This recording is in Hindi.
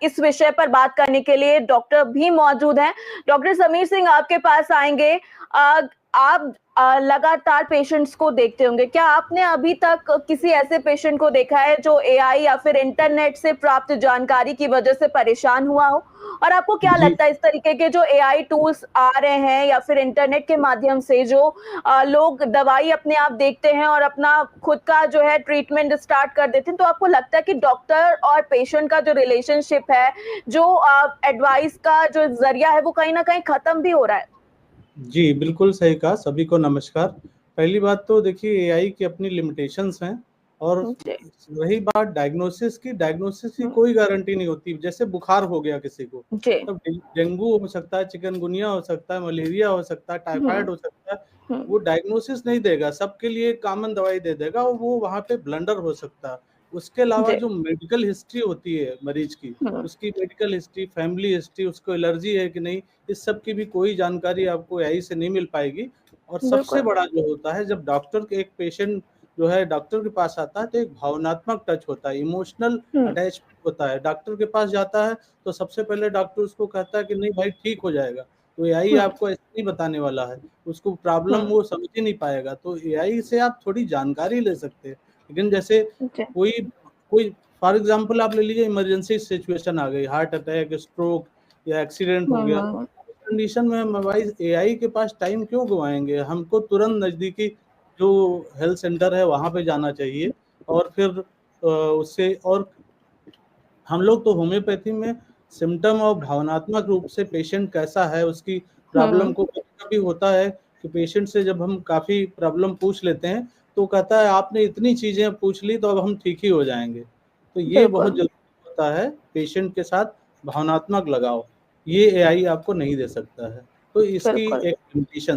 इस विषय पर बात करने के लिए डॉक्टर भी मौजूद हैं। डॉक्टर समीर सिंह, आपके पास आएंगे। आप लगातार पेशेंट्स को देखते होंगे, क्या आपने अभी तक किसी ऐसे पेशेंट को देखा है जो एआई या फिर इंटरनेट से प्राप्त जानकारी की वजह से परेशान हुआ हो? और आपको क्या जी लगता है इस तरीके के जो एआई टूल्स आ रहे हैं या फिर इंटरनेट के माध्यम से जो लोग दवाई अपने आप देखते हैं और अपना खुद का जो है ट्रीटमेंट स्टार्ट कर देते हैं, तो आपको लगता है कि डॉक्टर और पेशेंट का जो रिलेशनशिप है, जो एडवाइस का जो जरिया है, वो कहीं ना कहीं खत्म भी हो रहा है? जी, बिल्कुल सही कहा। सभी को नमस्कार। पहली बात तो देखिए, एआई की अपनी लिमिटेशंस हैं। और जी। रही बात डायग्नोसिस की कोई गारंटी नहीं होती। जैसे बुखार हो गया किसी को, जी। तब डेंगू हो सकता है, चिकनगुनिया हो सकता है, मलेरिया हो सकता है, हम्म। टाइफाइड हो सकता है। हम्म। वो डायग्नोसिस नहीं देगा, सबके लिए कॉमन दवाई दे देगा और वो वहाँ पे ब्लंडर हो सकता है। उसके अलावा जी। जो मेडिकल हिस्ट्री होती है मरीज की, हम्म। उसकी मेडिकल हिस्ट्री, फैमिली हिस्ट्री, उसको एलर्जी है कि नहीं, इस सब की भी कोई जानकारी आपको एआई से नहीं मिल पाएगी। और सबसे बिल्कुल। बड़ा जो होता है, जब डॉक्टर के एक पेशेंट जो है डॉक्टर के पास आता है, तो एक भावनात्मक टच होता है, इमोशनल हम्म। अटैचमेंट होता है। डॉक्टर के पास जाता है तो सबसे पहले डॉक्टर उसको कहता है कि नहीं भाई, ठीक हो जाएगा। तो एआई हम्म। आपको ऐसे नहीं बताने वाला है, उसको प्रॉब्लम हम्म। वो समझ ही नहीं पाएगा। तो एआई से आप थोड़ी जानकारी ले सकते हैं, लेकिन जैसे जी। कोई कोई फॉर एग्जांपल आप ले लीजिए, इमरजेंसी सिचुएशन आ गई, हार्ट अटैक, स्ट्रोक या एक्सीडेंट हो गया, हम्म। कंडीशन में मोबाइल एआई के पास टाइम क्यों गवाएंगे? हमको तुरंत नज़दीकी जो हेल्थ सेंटर है वहाँ पे जाना चाहिए। और फिर उससे और हम लोग तो होम्योपैथी में सिम्पटम और भावनात्मक रूप से पेशेंट कैसा है, उसकी प्रॉब्लम हम्म। को, कभी-कभी होता है कि पेशेंट से जब हम काफ़ी प्रॉब्लम पूछ लेते हैं, तो कहता है आपने इतनी चीज़ें पूछ ली तो अब हम ठीक ही हो जाएँगे। तो ये बहुत बिल्कुल। ज़रूरी होता है पेशेंट के साथ भावनात्मक लगाव। ये एआई आपको नहीं दे सकता है। तो इसकी बिल्कुल। एक लिमिटेशन